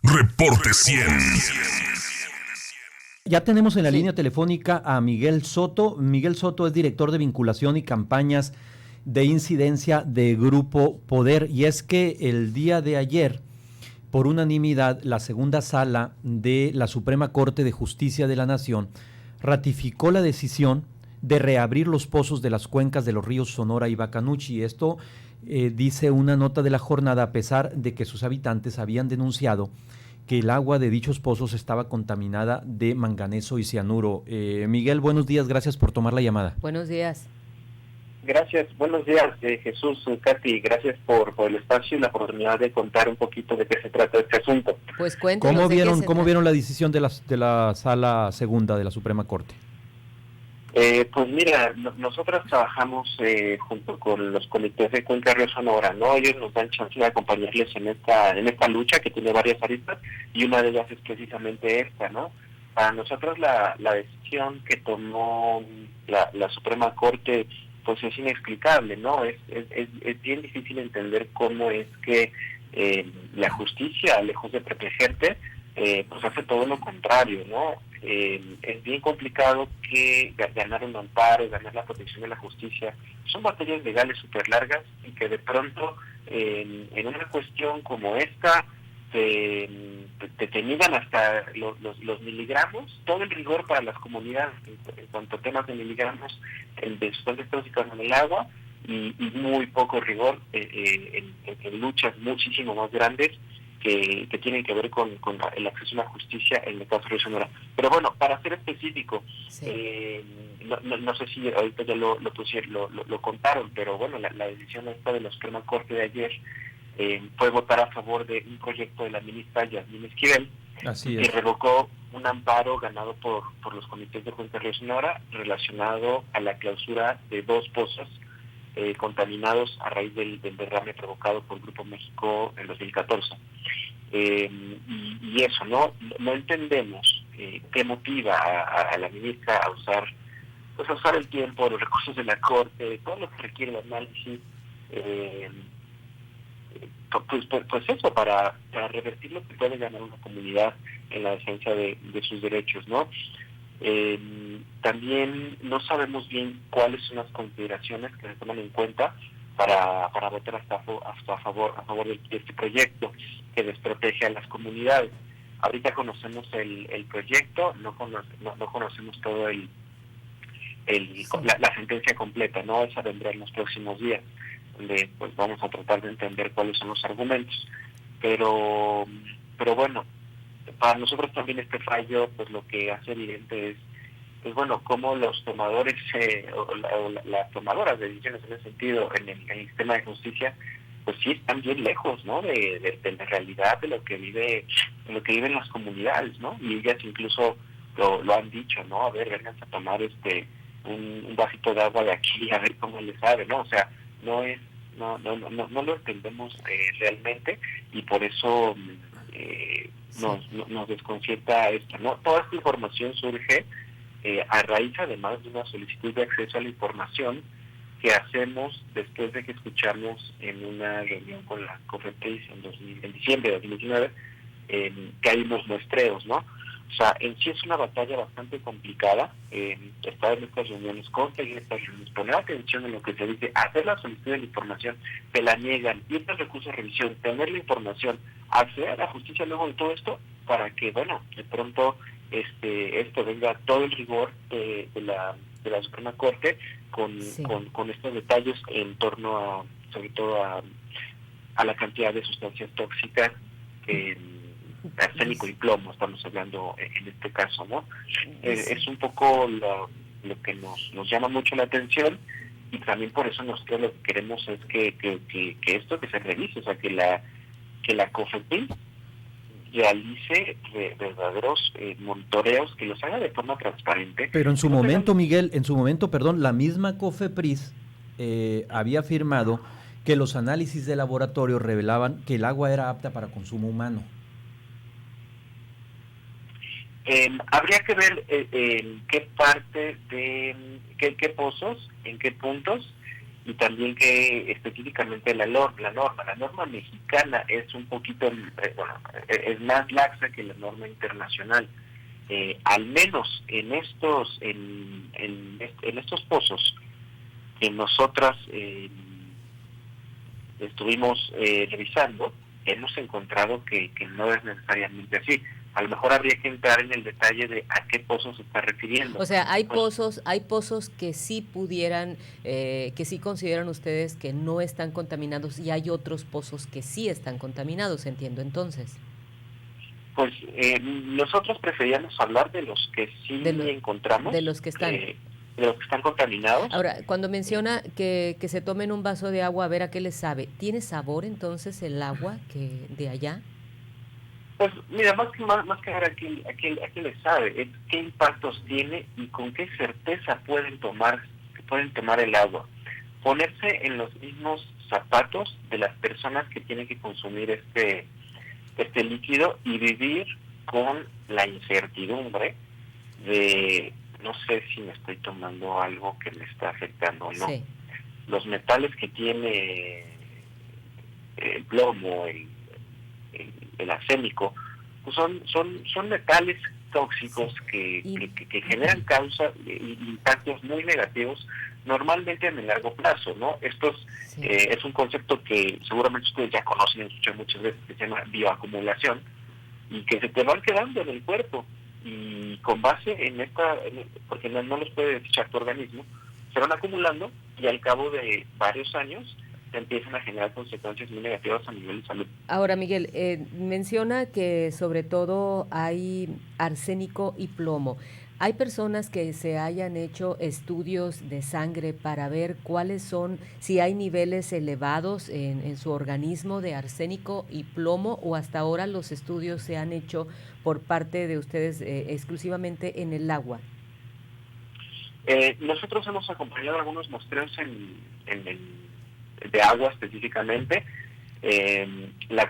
Reporte 100. Ya tenemos en la línea telefónica a Miguel Soto. Miguel Soto es director de vinculación y campañas de incidencia de Grupo Poder. Y es que el día de ayer, por unanimidad, la segunda sala de la Suprema Corte de Justicia de la Nación ratificó la decisión de reabrir los pozos de las cuencas de los ríos Sonora y Bacanuchi. Esto dice una nota de la jornada, a pesar de que sus habitantes habían denunciado que el agua de dichos pozos estaba contaminada de manganeso y cianuro. Miguel, buenos días, gracias por tomar la llamada. Buenos días. Gracias, buenos días, Jesús, Katy, gracias por el espacio y la oportunidad de contar un poquito de qué se trata este asunto. Pues cuéntanos. ¿Cómo vieron la decisión de la sala segunda de la Suprema Corte? Pues mira, nosotros trabajamos junto con los comités de Cuenca Río Sonora, ¿no? Ellos nos dan chance de acompañarles en esta lucha que tiene varias aristas, y una de ellas es precisamente esta, ¿no? Para nosotros la decisión que tomó la Suprema Corte pues es inexplicable, ¿no? Es bien difícil entender cómo es que la justicia, lejos de protegerte, pues hace todo lo contrario, ¿no? Es bien complicado que ganar un amparo, ganar la protección de la justicia, son materias legales súper largas, y que de pronto en una cuestión como esta te midan hasta los miligramos, todo el rigor para las comunidades en cuanto a temas de miligramos de sustancias tóxicas en el agua, y muy poco rigor en luchas muchísimo más grandes que tienen que ver con el acceso a la justicia en el caso de Sonora. Pero bueno, para ser específico, sí. No sé si ahorita ya lo contaron, pero bueno, la decisión esta de la Suprema Corte de ayer fue votar a favor de un proyecto de la ministra Yasmín Esquivel, que revocó un amparo ganado por los comités de Cuenca Río Sonora relacionado a la clausura de 2 pozos contaminados a raíz del derrame provocado por Grupo México en 2014. Y eso, no entendemos qué motiva a la ministra a usar el tiempo, los recursos de la Corte, todo lo que requiere el análisis, pues eso, para revertir lo que puede ganar una comunidad en la defensa de sus derechos, ¿no? También no sabemos bien cuáles son las consideraciones que se toman en cuenta para votar a favor de este proyecto que desprotege a las comunidades. Ahorita conocemos el proyecto, no conocemos todo la sentencia completa, ¿no? Esa vendrá en los próximos días, donde pues vamos a tratar de entender cuáles son los argumentos. Pero bueno, para nosotros también este fallo pues lo que hace evidente es pues bueno, cómo los tomadores o las tomadoras de decisiones en ese sentido en el sistema de justicia pues sí están bien lejos, ¿no? De la realidad de lo que viven las comunidades, ¿no? Y ellas incluso lo han dicho, ¿no? A ver, vengan a tomar un vasito de agua de aquí a ver cómo les sabe, ¿no? O sea, no lo entendemos realmente, y por eso nos desconcierta esto, ¿no? Toda esta información surge a raíz además de una solicitud de acceso a la información que hacemos después de que escuchamos en una reunión con la COFEPRIS en diciembre de 2019 que hay unos muestreos, ¿no? O sea, en sí es una batalla bastante complicada estar en estas reuniones, conseguir estas reuniones, poner atención en lo que se dice, hacer la solicitud de la información, te la niegan, ir al recurso de revisión, tener la información, acceder a la justicia luego de todo esto, para que, bueno, de pronto esto venga todo el rigor de la Suprema Corte con estos detalles en torno sobre todo a la cantidad de sustancias tóxicas, arsénico y plomo estamos hablando en este caso, ¿no? Es un poco lo que nos llama mucho la atención, y también por eso nosotros lo que queremos es que esto que se revise, o sea, que la COFEPRIS realice verdaderos monitoreos, que los haga de forma transparente. Pero en su momento, Miguel, la misma COFEPRIS había afirmado que los análisis de laboratorio revelaban que el agua era apta para consumo humano. Habría que ver en qué parte de qué pozos, en qué puntos, y también que específicamente la norma mexicana es un poquito, es más laxa que la norma internacional. Al menos en estos pozos que nosotras estuvimos revisando, hemos encontrado que no es necesariamente así. A lo mejor habría que entrar en el detalle de a qué pozos se está refiriendo. O sea, hay pozos que sí pudieran, que sí consideran ustedes que no están contaminados, y hay otros pozos que sí están contaminados, entiendo entonces. Pues nosotros preferíamos hablar de los que sí encontramos, de los que están. De los que están contaminados. Ahora, cuando menciona que se tomen un vaso de agua a ver a qué les sabe, ¿tiene sabor entonces el agua que de allá? Pues mira, más que ver a qué les sabe, es qué impactos tiene y con qué certeza pueden tomar el agua. Ponerse en los mismos zapatos de las personas que tienen que consumir este líquido y vivir con la incertidumbre de no sé si me estoy tomando algo que me está afectando o no. Sí. Los metales que tiene el plomo, el arsénico, pues son metales tóxicos que generan impactos muy negativos, normalmente en el largo plazo, ¿no? Sí. Es un concepto que seguramente ustedes ya conocen, han escuchado muchas veces, que se llama bioacumulación, y que se te van quedando en el cuerpo, y con base porque no los puede desechar tu organismo, se van acumulando, y al cabo de varios años se empiezan a generar consecuencias muy negativas a nivel de salud. Ahora, Miguel, menciona que sobre todo hay arsénico y plomo. ¿Hay personas que se hayan hecho estudios de sangre para ver cuáles son, si hay niveles elevados en su organismo de arsénico y plomo, o hasta ahora los estudios se han hecho por parte de ustedes exclusivamente en el agua? Nosotros hemos acompañado algunos muestreos de agua específicamente. Las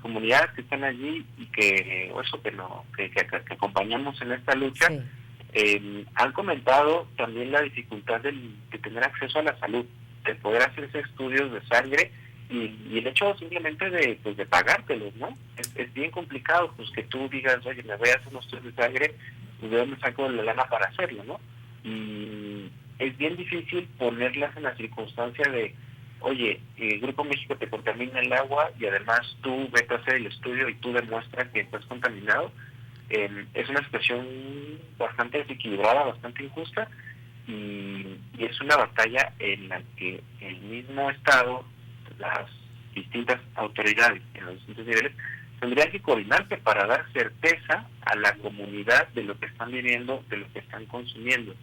comunidades que están allí y que acompañamos en esta lucha, Sí. Han comentado también la dificultad de tener acceso a la salud, de poder hacerse estudios de sangre y el hecho simplemente de pagártelos, ¿no? Es bien complicado, pues, que tú digas, oye, me voy a hacer unos estudios de sangre, y de dónde saco la lana para hacerlo, ¿no? Y es bien difícil ponerlas en la circunstancia de, oye, el Grupo México te contamina el agua y además tú vete a hacer el estudio y tú demuestras que estás contaminado. Es una situación bastante desequilibrada, bastante injusta, y es una batalla en la que el mismo Estado, las distintas autoridades en los distintos niveles, tendrían que coordinarse para dar certeza a la comunidad de lo que están viviendo, de lo que están consumiendo.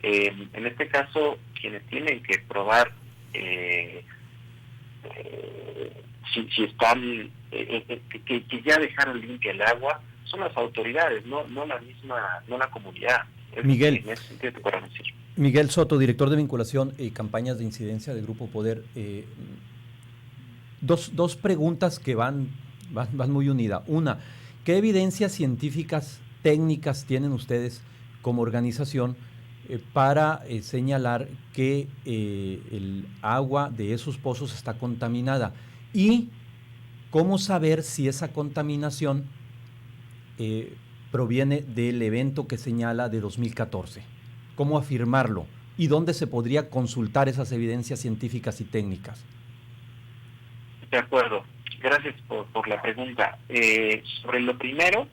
En este caso, quienes tienen que probar si están, que ya dejaron limpia el agua, son las autoridades, no la comunidad. Miguel, en ese sentido te puedo decir. Miguel Soto, director de vinculación y campañas de incidencia de Grupo Poder. Dos preguntas que van muy unidas. Una, ¿qué evidencias científicas, técnicas tienen ustedes como organización para señalar que el agua de esos pozos está contaminada? Y ¿cómo saber si esa contaminación proviene del evento que señala de 2014? ¿Cómo afirmarlo? ¿Y dónde se podría consultar esas evidencias científicas y técnicas? De acuerdo. Gracias por la pregunta. Sobre lo primero,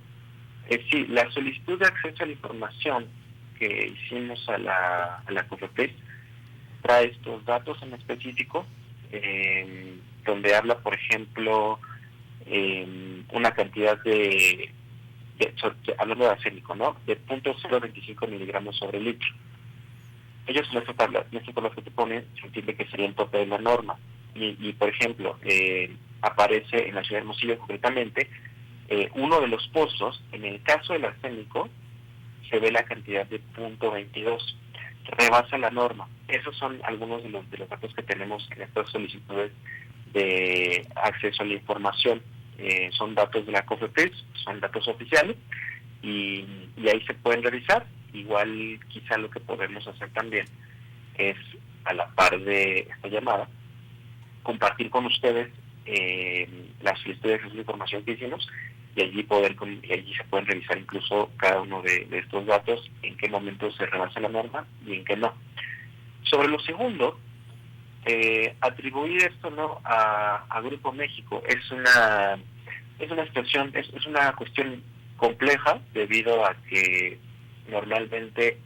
sí, la solicitud de acceso a la información que hicimos a la COFEPRIS trae estos datos en específico, donde habla, por ejemplo, una cantidad hablando de arsénico, ¿no? De 0.025 miligramos sobre litro. Ellos en esta tabla que te ponen, se entiende que sería el tope de la norma. Y por ejemplo, aparece en la ciudad de Hermosillo concretamente, uno de los pozos, en el caso del arsénico, se ve la cantidad de 0.22, rebasa la norma. Esos son algunos de los datos que tenemos en estas solicitudes de acceso a la información. Son datos de la COFEPRIS, son datos oficiales, y ahí se pueden revisar. Igual quizá lo que podemos hacer también es a la par de esta llamada, compartir con ustedes las solicitudes de información que hicimos, y allí se pueden revisar incluso cada uno de estos datos, en qué momento se rebasa la norma y en qué no. Sobre lo segundo, atribuir esto no a Grupo México es una situación, es una cuestión compleja, debido a que normalmente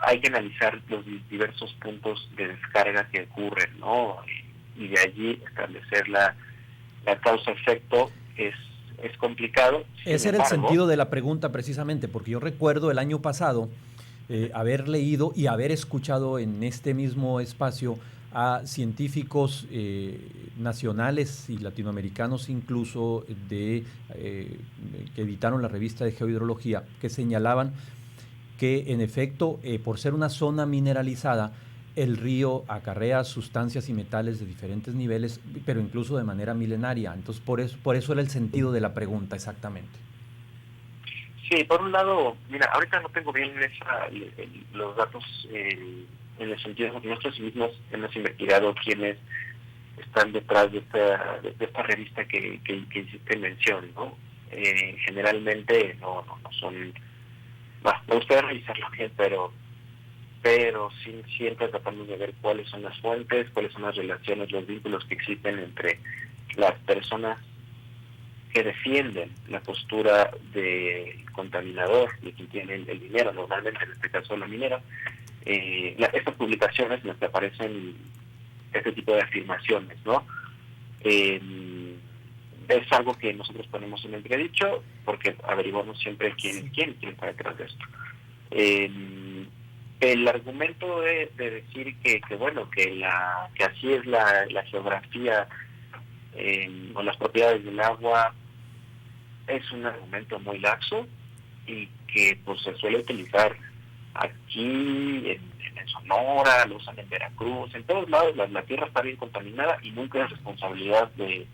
hay que analizar los diversos puntos de descarga que ocurren, ¿no? Y de allí establecer la causa-efecto es complicado. Ese era el sentido de la pregunta precisamente, porque yo recuerdo el año pasado haber leído y haber escuchado en este mismo espacio a científicos nacionales y latinoamericanos incluso que editaron la revista de Geohidrología, que señalaban que en efecto, por ser una zona mineralizada, el río acarrea sustancias y metales de diferentes niveles, pero incluso de manera milenaria. Entonces, por eso era el sentido de la pregunta, exactamente. Sí, por un lado, mira, ahorita no tengo bien los datos en el sentido de que nosotros mismos hemos investigado quiénes están detrás de esta revista que hiciste mención, ¿no? Generalmente no son... me gustaría revisarlo bien, pero sí, siempre tratamos de ver cuáles son las fuentes, cuáles son las relaciones, los vínculos que existen entre las personas que defienden la postura de contaminador y quien tiene el dinero, normalmente en este caso la minera. Estas publicaciones en las que aparecen este tipo de afirmaciones, ¿no? Es algo que nosotros ponemos en entredicho, porque averiguamos siempre quién está detrás de esto. El argumento de decir que así es la geografía o las propiedades del agua es un argumento muy laxo, y que pues se suele utilizar aquí en Sonora, lo usan en Veracruz, en todos lados. La tierra está bien contaminada y nunca es responsabilidad de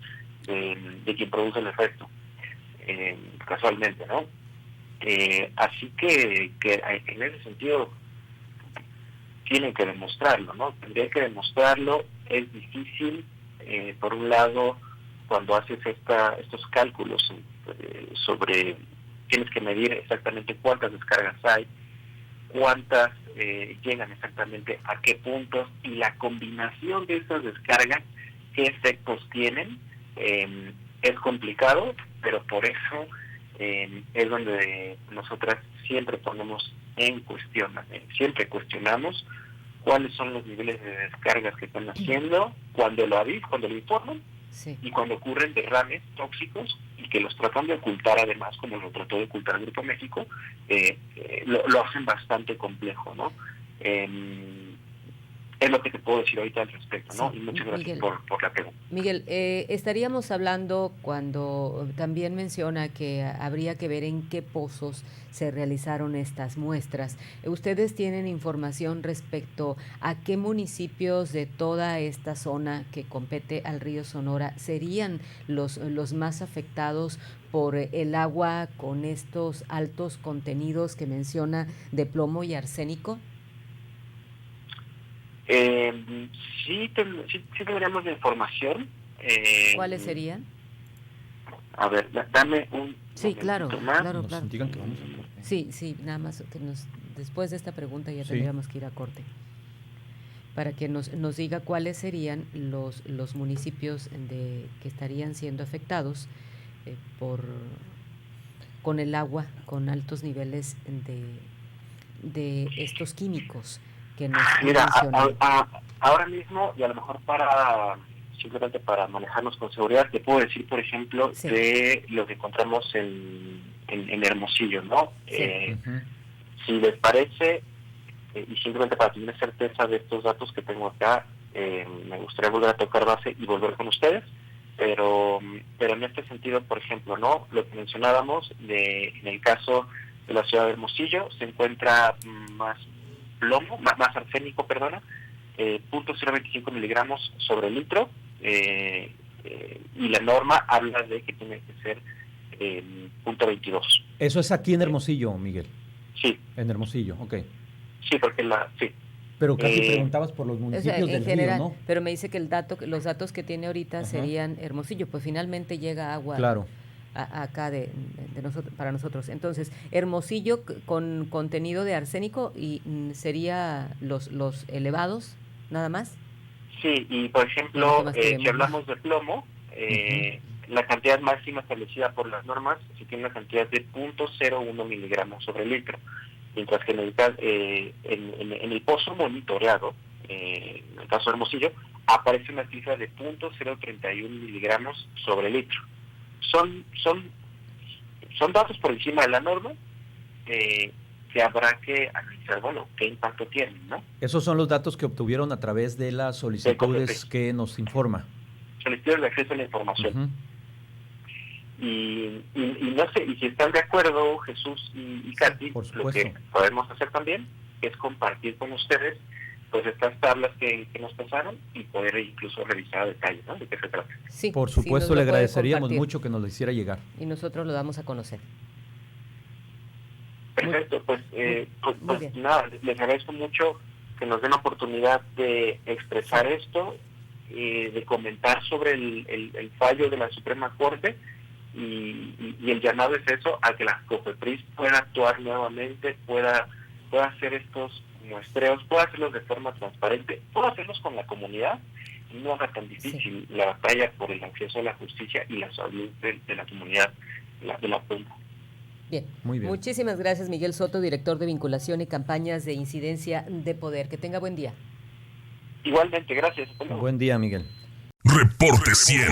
quien produce el efecto, casualmente, ¿no? Así que en ese sentido tienen que demostrarlo, ¿no? Tendrían que demostrarlo. Es difícil, por un lado, cuando haces estos cálculos sobre, tienes que medir exactamente cuántas descargas hay, cuántas llegan exactamente a qué puntos, y la combinación de estas descargas, qué efectos tienen. Es complicado, pero por eso es donde nosotras siempre ponemos en cuestión, siempre cuestionamos cuáles son los niveles de descargas que están haciendo, cuando lo informan, sí, y cuando ocurren derrames tóxicos y que los tratan de ocultar, además, como lo trató de ocultar el Grupo México. Lo hacen bastante complejo, ¿no? Es lo que te puedo decir ahorita al respecto, ¿no? Sí, y muchas gracias por la pregunta. Miguel, estaríamos hablando, cuando también menciona que habría que ver en qué pozos se realizaron estas muestras. ¿Ustedes tienen información respecto a qué municipios de toda esta zona que compete al río Sonora serían los más afectados por el agua con estos altos contenidos que menciona de plomo y arsénico? Sí tendríamos la información. ¿Cuáles serían? A ver, dame un... Sí, claro, más. Claro. Digan que vamos a corte. Sí, nada más que después de esta pregunta ya tendríamos que ir a corte, para que nos diga cuáles serían los municipios que estarían siendo afectados con el agua, con altos niveles de estos químicos que nos mencionan. Ahora mismo, y a lo mejor simplemente para manejarnos con seguridad, te puedo decir, por ejemplo, sí, de lo que encontramos en Hermosillo, ¿no? Sí. Si les parece, y simplemente para tener certeza de estos datos que tengo acá, me gustaría volver a tocar base y volver con ustedes, pero en este sentido, por ejemplo, ¿no? Lo que mencionábamos, en el caso de la ciudad de Hermosillo, se encuentra más arsénico, .025 miligramos sobre el litro, y la norma habla de que tiene que ser .22. Eso es aquí en Hermosillo, Miguel. Sí. En Hermosillo, ok. Sí, porque sí. Pero casi preguntabas por los municipios en del general, río, ¿no? pero me dice que los datos que tiene ahorita serían Hermosillo, pues finalmente llega agua claro. acá de nosotros, para nosotros. Entonces, Hermosillo con contenido de arsénico y sería los elevados, nada más. Sí, y por ejemplo, si hablamos de plomo, la cantidad máxima establecida por las normas se tiene una cantidad de 0.01 miligramos sobre litro, mientras que en el pozo monitoreado, en el caso de Hermosillo, aparece una cifra de 0.031 miligramos sobre litro. Son datos por encima de la norma, que habrá que analizar, bueno, qué impacto tienen, ¿no? Esos son los datos que obtuvieron a través de las solicitudes que nos informa. Solicitudes de acceso a la información. Y no sé, y si están de acuerdo Jesús y Katy, lo que podemos hacer también es compartir con ustedes pues estas tablas que nos pasaron y poder incluso revisar a detalle, ¿no? De qué se trata. Sí, por supuesto, le agradeceríamos mucho que nos lo hiciera llegar. Y nosotros lo damos a conocer. Perfecto, pues nada, les agradezco mucho que nos den la oportunidad de expresar esto, de comentar sobre el fallo de la Suprema Corte, y el llamado es eso, a que la COFEPRIS pueda actuar nuevamente, pueda hacer estos muestreos, pueda hacerlos de forma transparente, pueda hacerlos con la comunidad, y no haga tan difícil la batalla por el acceso a la justicia y la salud de la comunidad, de la Puma. Bien. Muy bien. Muchísimas gracias, Miguel Soto, director de Vinculación y Campañas de Incidencia de Poder. Que tenga buen día. Igualmente, gracias. Buen día, Miguel. Reporte 100.